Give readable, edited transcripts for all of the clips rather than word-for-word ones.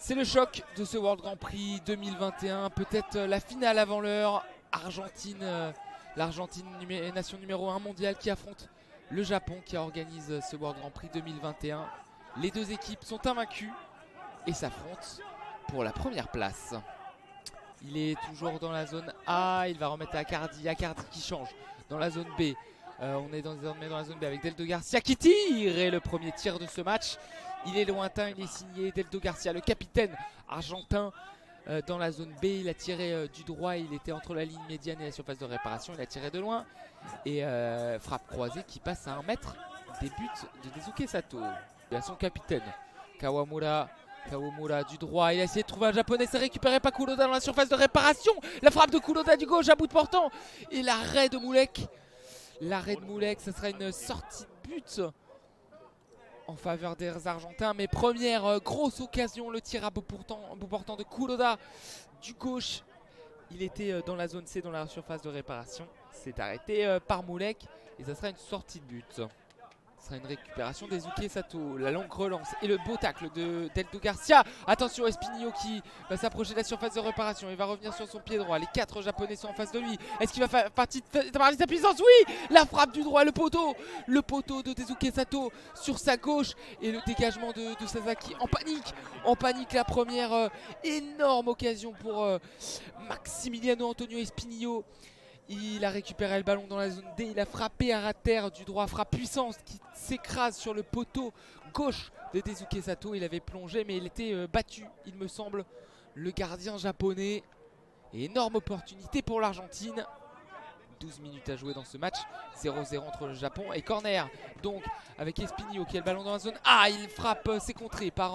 C'est le choc de ce World Grand Prix 2021, peut-être la finale avant l'heure. L'Argentine, nation numéro 1 mondiale qui affronte le Japon qui organise ce World Grand Prix 2021. Les deux équipes sont invaincues et s'affrontent pour la première place. Il est toujours dans la zone A, il va remettre à Accardi, Accardi qui change dans la zone B. On est désormais dans la zone B avec Deldo Garcia qui tire, et le premier tir de ce match. Il est lointain, il est signé Deldo Garcia, le capitaine argentin dans la zone B. Il a tiré du droit, il était entre la ligne médiane et la surface de réparation. Il a tiré de loin et frappe croisée qui passe à 1 mètre des buts de Daisuke Sato. Il a son capitaine Kawamura du droit, il a essayé de trouver un japonais, c'est récupéré par Kuroda dans la surface de réparation. La frappe de Kuroda du gauche à bout de portant et l'arrêt de Moulek. L'arrêt de Moulek, ce sera une sortie de but en faveur des Argentins. Mais première grosse occasion, le tir à bout portant de Kuroda du gauche. Il était dans la zone C, dans la surface de réparation. C'est arrêté par Moulek et ça sera une sortie de but. Ce sera une récupération des Daisuke Sato. La longue relance et le beau tacle de Deldo Garcia. Attention, Espinillo qui va s'approcher de la surface de réparation. Il va revenir sur son pied droit. Les 4 japonais sont en face de lui. Est-ce qu'il va faire partie de sa puissance? Oui. La frappe du droit, le poteau de Daisuke Sato sur sa gauche. Et le dégagement de Sasaki en panique. En panique, la première énorme occasion pour Maximiliano Antonio Espinillo. Il a récupéré le ballon dans la zone D, il a frappé à terre du droit, frappe puissance qui s'écrase sur le poteau gauche de Daisuke Sato. Il avait plongé mais il était battu, il me semble, le gardien japonais. Et énorme opportunité pour l'Argentine. 12 minutes à jouer dans ce match, 0-0 entre le Japon et corner. Donc avec Espinillo qui a le ballon dans la zone A, il frappe, c'est contré par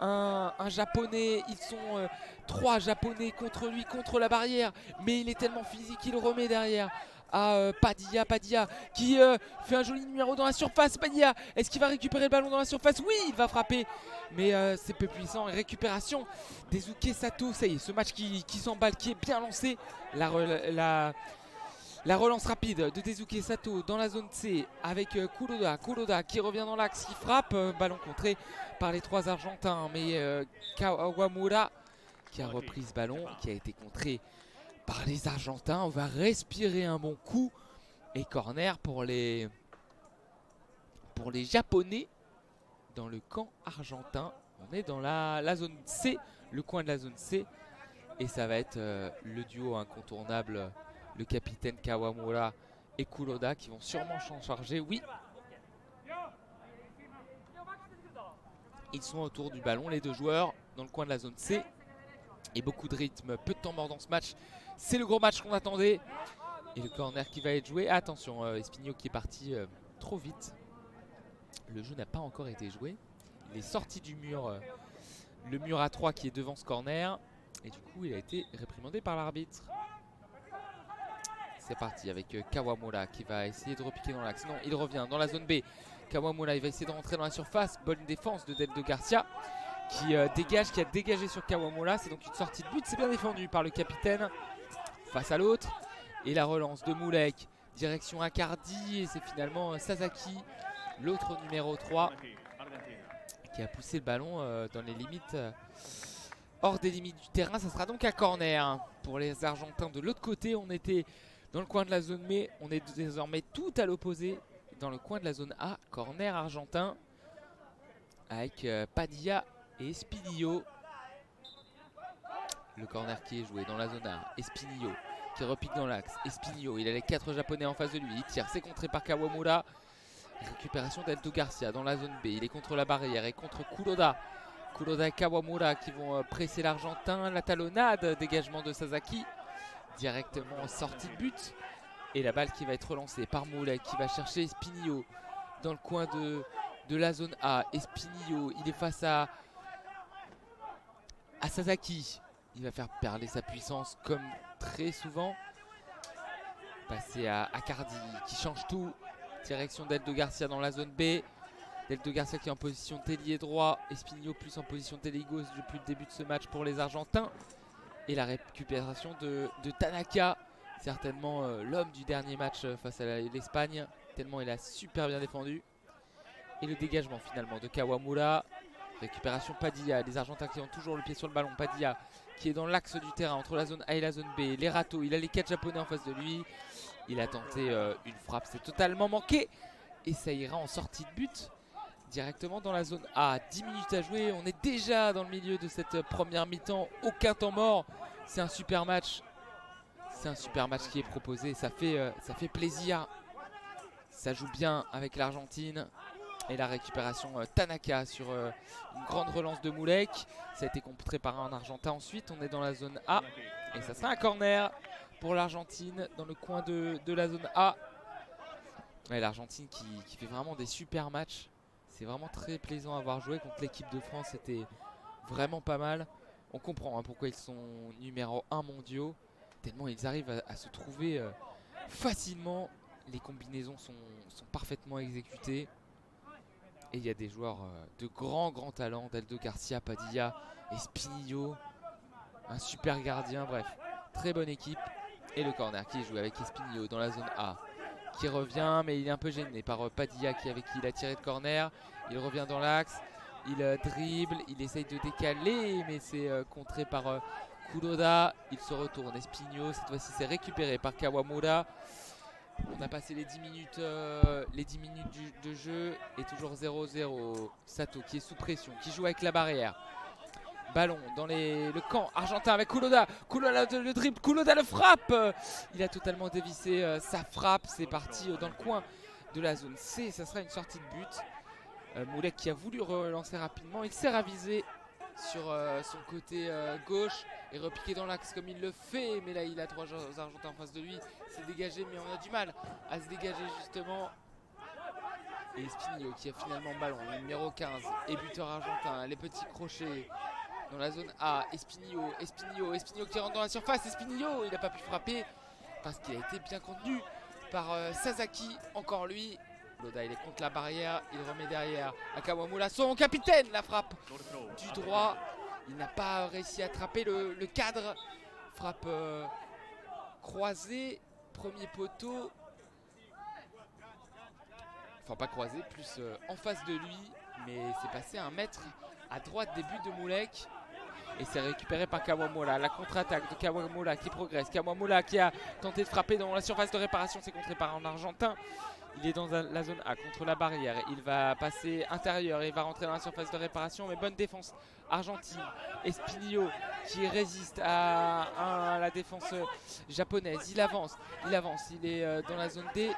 un japonais. Ils sont 3 japonais contre lui, contre la barrière. Mais il est tellement physique, il remet derrière à Padilla qui fait un joli numéro dans la surface. Padilla, est-ce qu'il va récupérer le ballon dans la surface? Oui, il va frapper, mais c'est peu puissant. Et récupération Daisuke Sato, ça y est, ce match qui s'emballe, qui est bien lancé. La relance rapide de Daisuke Sato dans la zone C avec Kuroda qui revient dans l'axe, qui frappe, ballon contré par les 3 Argentins. Mais Kawamura qui a repris ce ballon, qui a été contré par les Argentins. On va respirer un bon coup et corner pour les Japonais dans le camp argentin. On est dans la zone C, le coin de la zone C, et ça va être le duo incontournable, le capitaine Kawamura et Kuroda, qui vont sûrement s'en charger. Oui, ils sont autour du ballon, les 2 joueurs, dans le coin de la zone C. Et beaucoup de rythme, peu de temps mort dans ce match. C'est le gros match qu'on attendait. Et le corner qui va être joué. Attention, Espinillo qui est parti trop vite. Le jeu n'a pas encore été joué. Il est sorti du mur, le mur à 3 qui est devant ce corner. Et du coup, il a été réprimandé par l'arbitre. C'est parti avec Kawamura qui va essayer de repiquer dans l'axe. Non, il revient dans la zone B. Kawamura, il va essayer de rentrer dans la surface. Bonne défense de Deldo Garcia qui a dégagé sur Kawamura. C'est donc une sortie de but. C'est bien défendu par le capitaine face à l'autre. Et la relance de Moulek, direction Accardi. Et c'est finalement Sasaki, l'autre numéro 3, qui a poussé le ballon dans les limites, hors des limites du terrain. Ça sera donc un corner pour les Argentins. De l'autre côté, on était dans le coin de la zone B. On est désormais tout à l'opposé, dans le coin de la zone A. Corner argentin avec Padilla et Espinillo. Le corner qui est joué dans la zone A. Espinillo qui repique dans l'axe. Espinillo, il a les 4 japonais en face de lui. Il tire, c'est contré par Kawamura. Récupération d'Deldo Garcia dans la zone B. Il est contre la barrière et contre Kuroda. Kuroda et Kawamura qui vont presser l'Argentin. La talonnade, dégagement de Sasaki. Directement sortie de but. Et la balle qui va être relancée par Moulek qui va chercher Espinillo dans le coin de la zone A. Espinillo, il est face à Sasaki. Il va faire perdre sa puissance comme très souvent. Passer à Accardi qui change tout. Direction Deldo Garcia dans la zone B. Deldo Garcia qui est en position d'ailier droit. Espinillo plus en position d'ailier gauche depuis le début de ce match pour les Argentins. Et la récupération de Tanaka. Certainement l'homme du dernier match face à l'Espagne. Tellement il a super bien défendu. Et le dégagement finalement de Kawamura. Récupération Padilla, les Argentins qui ont toujours le pied sur le ballon. Padilla qui est dans l'axe du terrain entre la zone A et la zone B. Les râteaux, il a les 4 Japonais en face de lui. Il a tenté une frappe, c'est totalement manqué. Et ça ira en sortie de but directement dans la zone A. 10 minutes à jouer, on est déjà dans le milieu de cette première mi-temps. Aucun temps mort, c'est un super match. C'est un super match qui est proposé, ça fait plaisir. Ça joue bien avec l'Argentine. Et la récupération Tanaka sur une grande relance de Moulek. Ça a été contré par un Argentin ensuite. On est dans la zone A. Et ça sera un corner pour l'Argentine dans le coin de la zone A. Ouais, l'Argentine qui fait vraiment des super matchs. C'est vraiment très plaisant à voir jouer contre l'équipe de France. C'était vraiment pas mal. On comprend pourquoi ils sont numéro 1 mondiaux. Tellement ils arrivent à se trouver facilement. Les combinaisons sont parfaitement exécutées. Et il y a des joueurs de grands talents, Deldo Garcia, Padilla, Espinillo, un super gardien, bref, très bonne équipe. Et le corner qui est joué avec Espinillo dans la zone A, qui revient, mais il est un peu gêné par Padilla avec qui il a tiré de corner. Il revient dans l'axe, il dribble, il essaye de décaler, mais c'est contré par Kuroda. Il se retourne, Espinillo, cette fois-ci c'est récupéré par Kawamura. On a passé les 10 minutes, de jeu et toujours 0-0. Sato qui est sous pression, qui joue avec la barrière. Ballon dans le camp argentin avec Kuroda. Kuroda le dribble, Kuroda le frappe. Il a totalement dévissé sa frappe. C'est parti dans le coin de la zone C. Ça sera une sortie de but. Moulek qui a voulu relancer rapidement. Il s'est ravisé sur son côté gauche et repiqué dans l'axe comme il le fait, mais là il a 3 Argentins en face de lui. C'est dégagé, mais on a du mal à se dégager justement. Et Espinillo qui a finalement le ballon, le numéro 15 et buteur argentin. Les petits crochets dans la zone A. Espinillo qui rentre dans la surface. Espinillo, il n'a pas pu frapper parce qu'il a été bien contenu par Sasaki, encore lui. Loda, il est contre la barrière, il remet derrière à Kawamura, son capitaine, la frappe du droit. Il n'a pas réussi à attraper le cadre. Frappe croisée, premier poteau. Enfin pas croisé, plus en face de lui. Mais c'est passé 1 mètre à droite des buts de Moulek. Et c'est récupéré par Kawamura. La contre-attaque de Kawamura qui progresse. Kawamura qui a tenté de frapper dans la surface de réparation. C'est contré par un Argentin. Il est dans la zone A contre la barrière. Il va passer intérieur et il va rentrer dans la surface de réparation. Mais bonne défense argentine. Espinillo qui résiste à la défense japonaise. Il avance. Il est dans la zone D.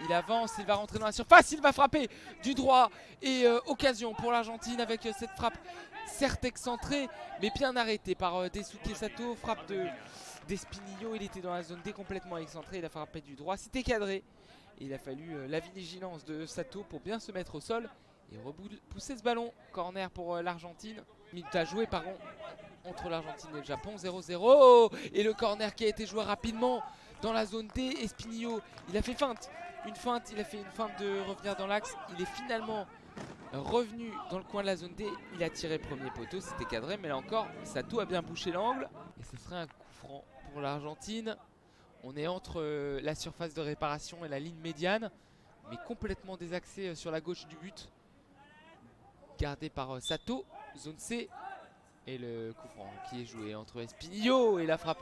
Il avance, il va rentrer dans la surface, il va frapper du droit. Et occasion pour l'Argentine avec cette frappe certes excentrée, mais bien arrêtée par Daisuke Sato. Frappe d'Espinillo, il était dans la zone D complètement excentrée, il a frappé du droit, c'était cadré. Et il a fallu la vigilance de Sato pour bien se mettre au sol et repousser ce ballon. Corner pour l'Argentine. Minute à jouer entre l'Argentine et le Japon, 0-0. Et le corner qui a été joué rapidement dans la zone D. Espinillo, il a fait il a fait une feinte de revenir dans l'axe. Il est finalement revenu dans le coin de la zone D. Il a tiré premier poteau, c'était cadré, mais là encore, Sato a bien bouché l'angle. Et ce serait un coup franc pour l'Argentine. On est entre la surface de réparation et la ligne médiane, mais complètement désaxé sur la gauche du but. Gardé par Sato, zone C. Et le coup franc qui est joué entre Espinillo et la frappe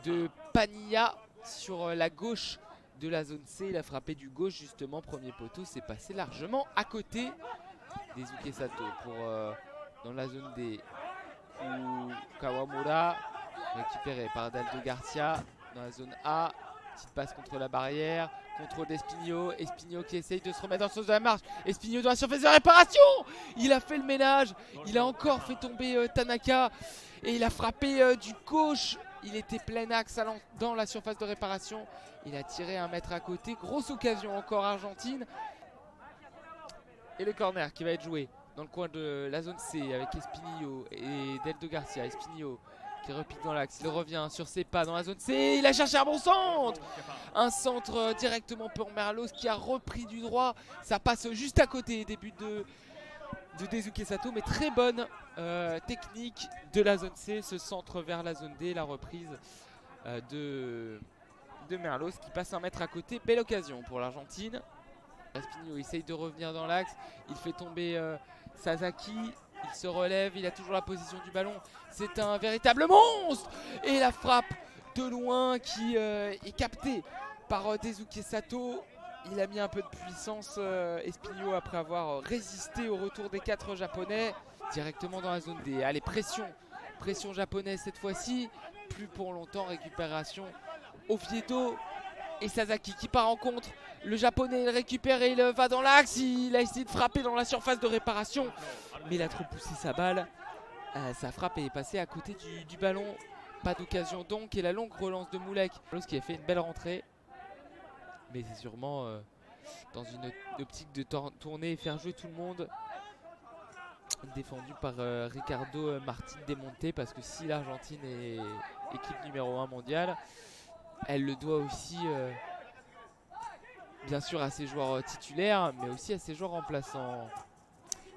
de Panilla sur la gauche de la zone C. Il a frappé du gauche justement, premier poteau, c'est passé largement à côté des Daisuke Sato pour dans la zone D où Kawamura récupéré par Deldo Garcia dans la zone A. Petite passe contre la barrière, contrôle d'Espinillo. Espinillo qui essaye de se remettre dans le sens de la marche. Espinillo dans la surface de réparation. Il a fait le ménage. Il a encore fait tomber Tanaka. Et il a frappé du gauche. Il était plein axe dans la surface de réparation. Il a tiré 1 mètre à côté. Grosse occasion encore Argentine. Et le corner qui va être joué dans le coin de la zone C avec Espinillo et Deldo Garcia. Espinillo qui repique dans l'axe, il revient sur ses pas dans la zone C, il a cherché un bon centre. Un centre directement pour Merlos qui a repris du droit. Ça passe juste à côté des buts de Daisuke Sato, mais très bonne technique de la zone C, ce centre vers la zone D, la reprise de Merlos qui passe 1 mètre à côté. Belle occasion pour l'Argentine. Espinho essaye de revenir dans l'axe, il fait tomber Sasaki, il se relève, il a toujours la position du ballon, c'est un véritable monstre. Et la frappe de loin qui est captée par Daisuke Sato. Il a mis un peu de puissance Espinho après avoir résisté au retour des 4 japonais directement dans la zone D. Allez, pression japonaise cette fois-ci, plus pour longtemps, récupération Oviedo et Sasaki qui part en contre. Le japonais il récupère et il va dans l'axe, il a essayé de frapper dans la surface de réparation, mais il a trop poussé sa balle. Sa frappe est passée à côté du ballon, pas d'occasion donc, et la longue relance de Moulek qui a fait une belle rentrée. Mais c'est sûrement dans une optique de tourner et faire jouer tout le monde. Défendu par Ricardo Martin Demonte, parce que si l'Argentine est équipe numéro 1 mondiale, elle le doit aussi bien sûr à ses joueurs titulaires, mais aussi à ses joueurs remplaçants.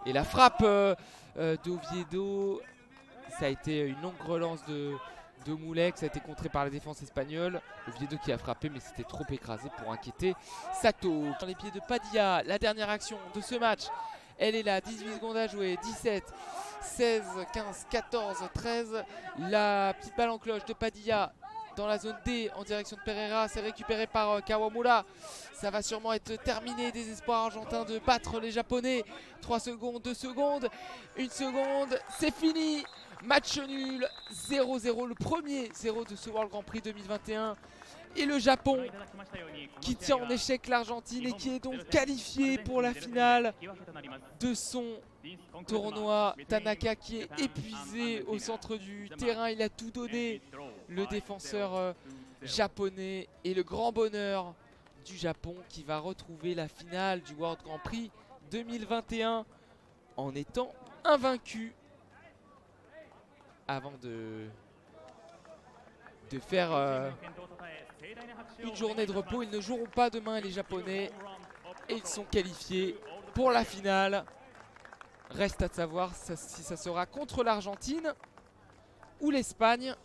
Et la frappe d'Oviedo, ça a été une longue relance de Moulek, ça a été contré par la défense espagnole. Oviedo qui a frappé, mais c'était trop écrasé pour inquiéter Sato. Dans les pieds de Padilla, la dernière action de ce match, elle est là, 18 secondes à jouer, 17, 16, 15, 14, 13. La petite balle en cloche de Padilla dans la zone D en direction de Pereira, c'est récupéré par Kawamura. Ça va sûrement être terminé, des espoirs argentins de battre les Japonais. 3 secondes, 2 secondes, 1 seconde, c'est fini. Match nul, 0-0, le premier 0 de ce World Grand Prix 2021. Et le Japon qui tient en échec l'Argentine et qui est donc qualifié pour la finale de son tournoi. Tanaka qui est épuisé au centre du terrain, il a tout donné, le défenseur japonais, et le grand bonheur du Japon qui va retrouver la finale du World Grand Prix 2021 en étant invaincu avant de faire une journée de repos. Ils ne joueront pas demain les Japonais et ils sont qualifiés pour la finale. Reste à savoir si ça sera contre l'Argentine ou l'Espagne.